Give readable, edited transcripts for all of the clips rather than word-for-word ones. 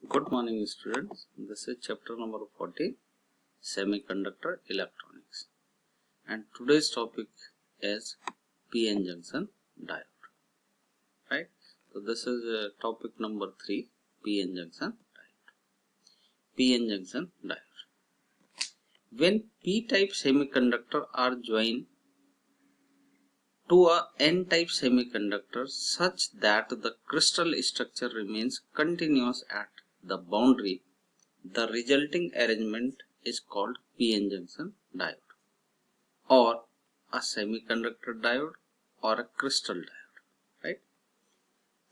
Good morning, students. This is chapter number 40, Semiconductor Electronics. And today's topic is PN junction diode. Right? So, this is topic number 3, PN junction diode. PN junction diode. When P-type semiconductor are joined to a N-type semiconductor such that the crystal structure remains continuous at the boundary, the resulting arrangement is called PN junction diode or a semiconductor diode or a crystal diode, right?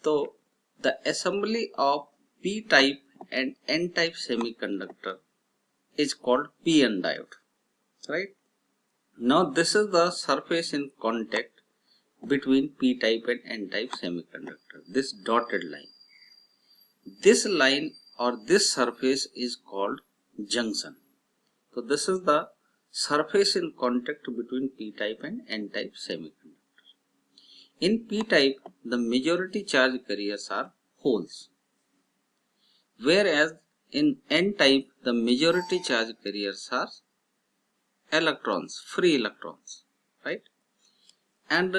So the assembly of P-type and N-type semiconductor is called PN diode, right? Now this is the surface in contact between P-type and N-type semiconductor, this dotted line. This line or this surface is called junction. So this is the surface in contact between P-type and N-type semiconductor. In P-type, the majority charge carriers are holes, whereas in N-type, the majority charge carriers are electrons, free electrons, right? And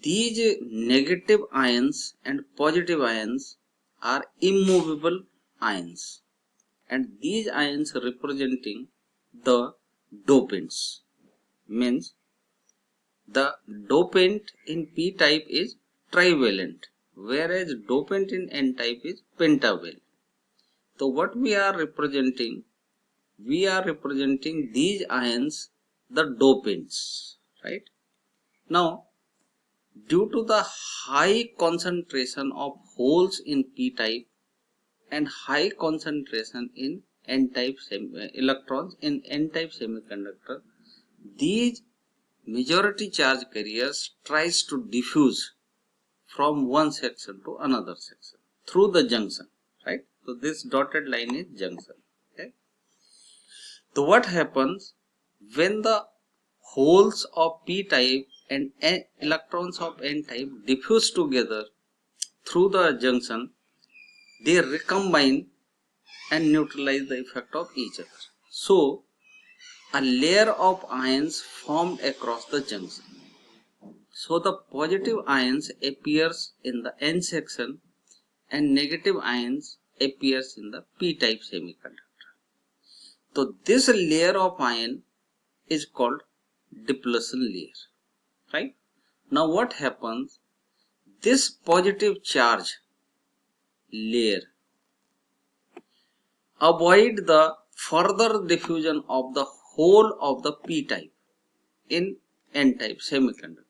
these negative ions and positive ions are immovable ions, and these ions representing the dopants, means the dopant in P-type is trivalent, whereas dopant in N-type is pentavalent. So what we are representing? We are representing these ions, the dopants, right? Now, due to the high concentration of holes in P-type and high concentration in N-type electrons in N-type semiconductor, these majority charge carriers tries to diffuse from one section to another section through the junction, right? So this dotted line is junction. Okay. So what happens when the holes of P-type and electrons of N-type diffuse together through the junction? They recombine and neutralize the effect of each other. So a layer of ions formed across the junction. So the positive ions appears in the N section and negative ions appears in the P-type semiconductor. So this layer of ion is called depletion layer, right? Now what happens? This positive charge layer avoid the further diffusion of the whole of the P-type in N-type semiconductor,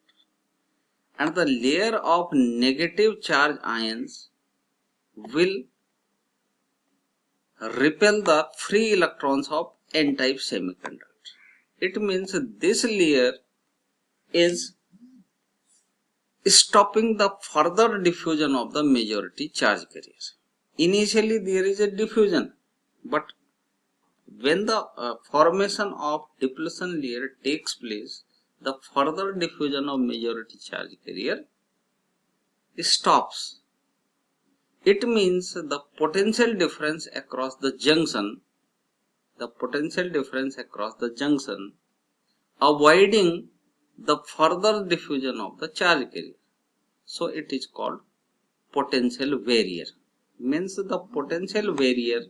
and the layer of negative charge ions will repel the free electrons of N-type semiconductor. It means this layer is stopping the further diffusion of the majority charge carriers. Initially there is a diffusion, but when the formation of depletion layer takes place, the further diffusion of majority charge carrier stops. It means the potential difference across the junction, avoiding the further diffusion of the charge carrier. So it is called potential barrier. Means the potential barrier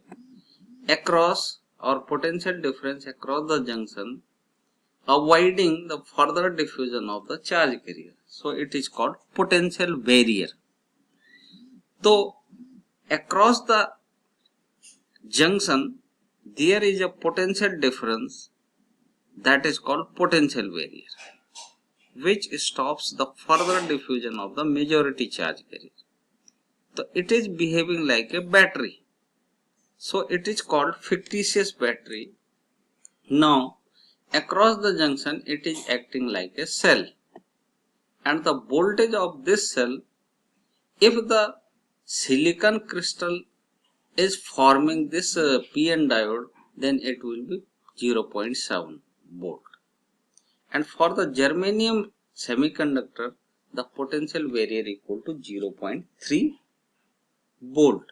across or potential difference across the junction avoiding the further diffusion of the charge carrier. So it is called potential barrier. So across the junction there is a potential difference that is called potential barrier, which stops the further diffusion of the majority charge carrier. So it is behaving like a battery. So it is called fictitious battery. Now across the junction it is acting like a cell, and the voltage of this cell, if the silicon crystal is forming this PN diode, then it will be 0.7 volt, and for the germanium semiconductor the potential barrier equal to 0.3 volt,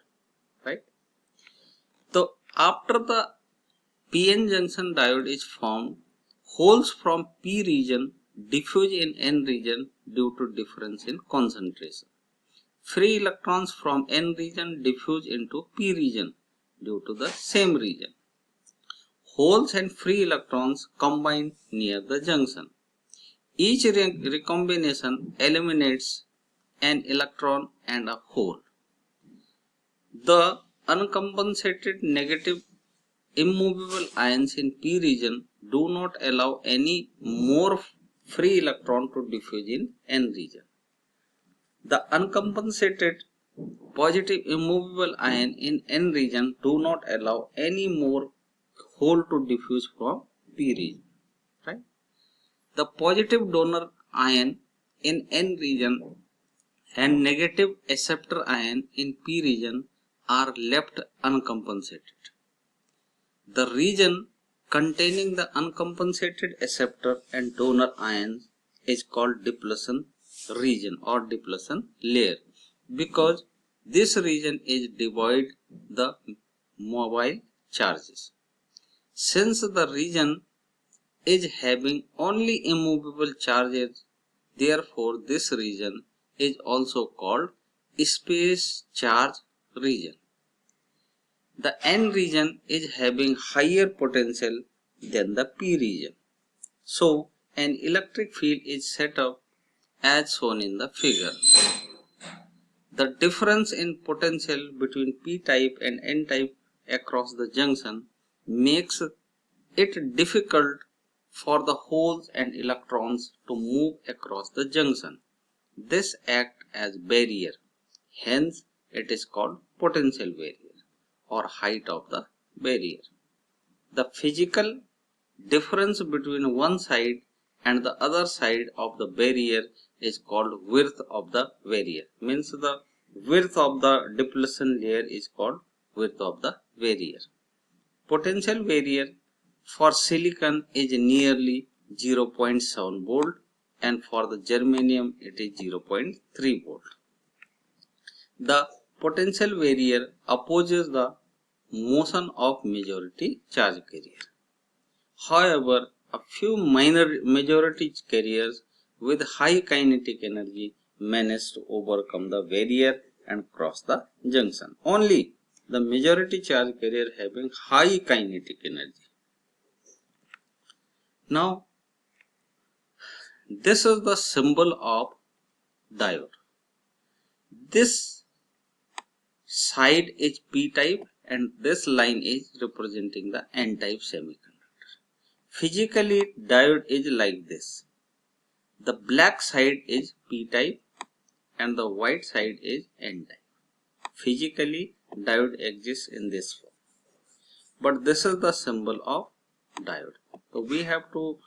right? After the PN junction diode is formed, holes from P region diffuse in N region due to difference in concentration. Free electrons from N region diffuse into P region due to the same region. Holes and free electrons combine near the junction. Each recombination eliminates an electron and a hole. The uncompensated negative immovable ions in P region do not allow any more free electron to diffuse in N region. The uncompensated positive immovable ion in N region do not allow any more hole to diffuse from P region. Right? The positive donor ion in N region and negative acceptor ion in P region are left uncompensated. The region containing the uncompensated acceptor and donor ions is called depletion region or depletion layer, because this region is devoid the mobile charges. Since the region is having only immovable charges, therefore this region is also called space charge region. The N region is having higher potential than the P region. So, an electric field is set up as shown in the figure. The difference in potential between P-type and N-type across the junction makes it difficult for the holes and electrons to move across the junction. This acts as barrier. Hence, it is called potential barrier or height of the barrier. The physical difference between one side and the other side of the barrier is called width of the barrier. Means the width of the depletion layer is called width of the barrier. Potential barrier for silicon is nearly 0.7 volt and for the germanium it is 0.3 volt. The potential barrier opposes the motion of majority charge carrier. However, a few minor majority carriers with high kinetic energy manage to overcome the barrier and cross the junction. Only the majority charge carrier having high kinetic energy. Now, this is the symbol of diode. This side is P-type and this line is representing the N-type semiconductor. Physically, diode is like this. The black side is P-type and the white side is N-type. Physically, diode exists in this form. But this is the symbol of diode. So we have to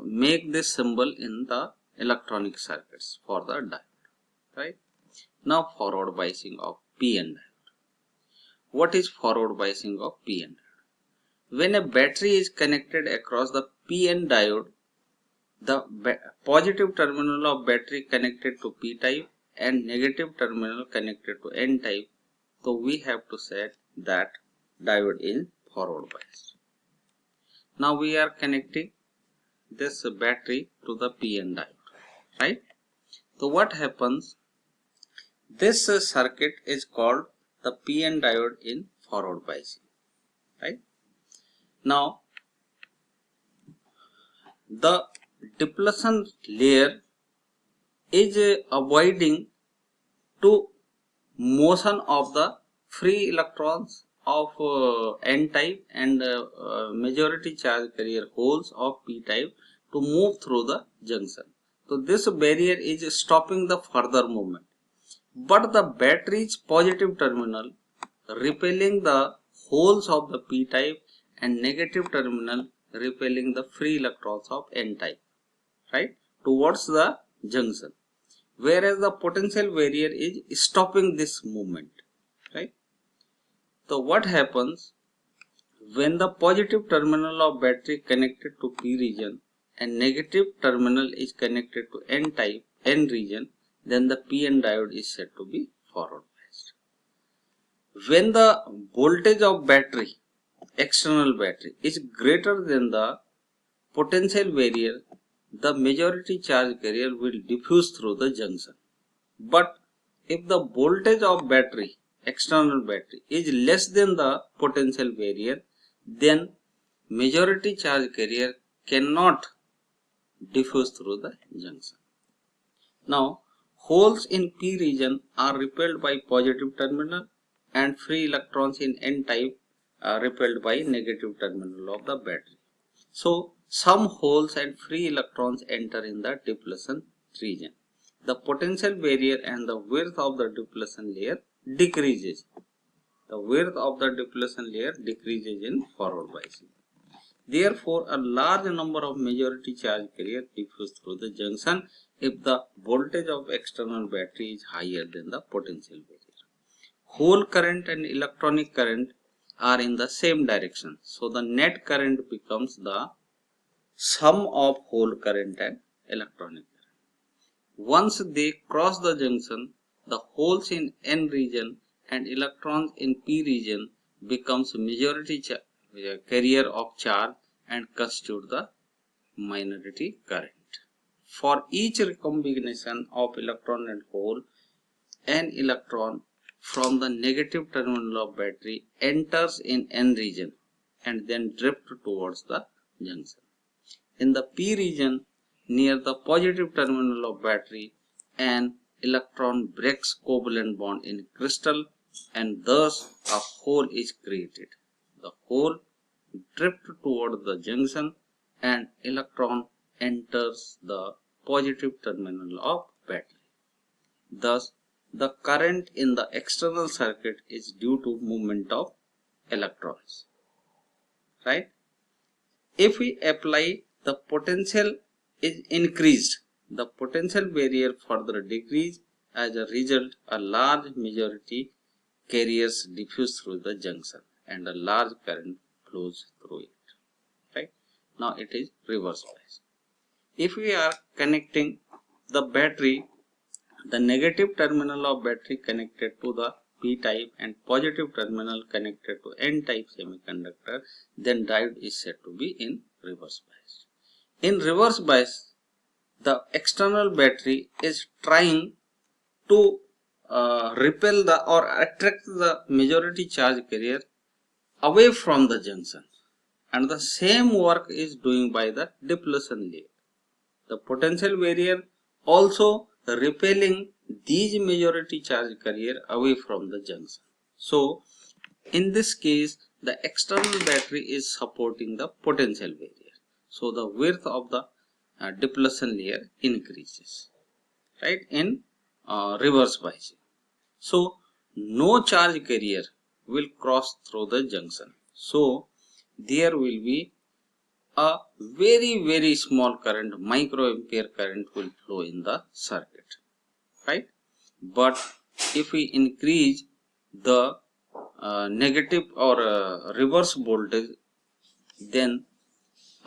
make this symbol in the electronic circuits for the diode. Right? Now forward biasing of PN diode. What is forward biasing of PN diode? When a battery is connected across the PN diode, the positive terminal of battery connected to P-type and negative terminal connected to N-type, so we have to say that diode is forward biased. Now we are connecting this battery to the PN diode, right? So what happens? This circuit is called the PN diode in forward biasing, right? Now the depletion layer is avoiding to motion of the free electrons of N-type and majority charge carrier holes of P-type to move through the junction. So this barrier is stopping the further movement. But the battery's positive terminal repelling the holes of the P-type and negative terminal repelling the free electrons of N-type, right, towards the junction, whereas the potential barrier is stopping this movement, right? So what happens when the positive terminal of battery connected to P region and negative terminal is connected to N region, then the PN diode is said to be forward biased. when the voltage of battery, external battery, is greater than the potential barrier, the majority charge carrier will diffuse through the junction. But if the voltage of battery, external battery, is less than the potential barrier, then majority charge carrier cannot diffuse through the junction. Now, holes in p region are repelled by positive terminal and free electrons in n type are repelled by negative terminal of the battery. So, some holes and free electrons enter in the depletion region. The potential barrier and the width of the depletion layer decreases. The width of the depletion layer decreases in forward biasing. Therefore, a large number of majority charge carriers diffuse through the junction if the voltage of external battery is higher than the potential barrier. Hole current and electronic current are in the same direction. So, the net current becomes the sum of hole current and electronic current. Once they cross the junction, the holes in N region and electrons in P region becomes majority carrier of charge and constitute the minority current. For each recombination of electron and hole, an electron from the negative terminal of battery enters in N region and then drift towards the junction. In the P region, near the positive terminal of battery, an electron breaks covalent bond in crystal and thus a hole is created. The hole drifts toward the junction and electron enters the positive terminal of battery. Thus, the current in the external circuit is due to movement of electrons. Right? If we apply, the potential is increased. The potential barrier further decreases. As a result, a large majority carriers diffuse through the junction and a large current flows through it. Right? Now it is reverse bias. If we are connecting the battery, the negative terminal of battery connected to the P type and positive terminal connected to N type semiconductor, then diode is said to be in reverse bias. In reverse bias, the external battery is trying to repel the or attract the majority charge carrier away from the junction, and the same work is doing by the depletion layer. The potential barrier also repelling these majority charge carrier away from the junction. So, in this case, the external battery is supporting the potential barrier. So, the width of the depletion layer increases, right, in reverse biasing. So, no charge carrier will cross through the junction. So, there will be a very small current, microampere current will flow in the circuit, right? But if we increase the negative or reverse voltage, then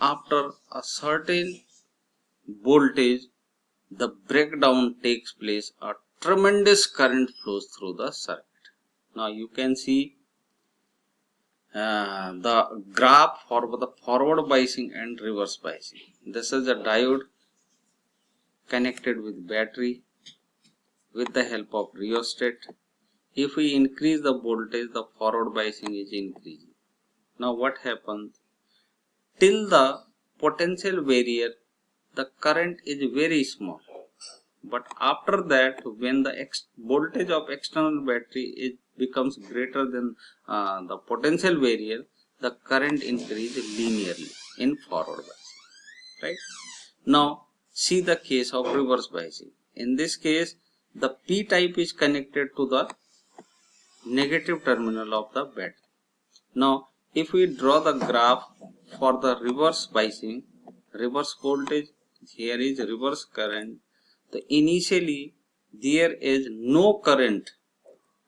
after a certain voltage the breakdown takes place, a tremendous current flows through the circuit. Now you can see the graph for the forward biasing and reverse biasing. This is a diode connected with battery with the help of rheostat. If we increase the voltage, the forward biasing is increasing. Now what happens? Till the potential barrier, the current is very small. But after that, when the voltage of external battery becomes greater than the potential barrier, the current increases linearly in forward biasing. Right? Now, see the case of reverse biasing. In this case, the P type is connected to the negative terminal of the battery. Now, if we draw the graph for the reverse biasing, reverse voltage, here is reverse current. So initially there is no current,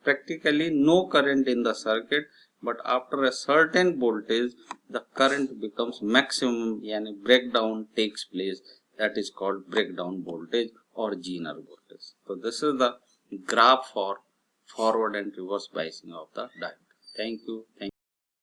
practically no current in the circuit, but after a certain voltage the current becomes maximum, and breakdown takes place, that is called breakdown voltage or Zener voltage. So this is the graph for forward and reverse biasing of the diode. Thank you.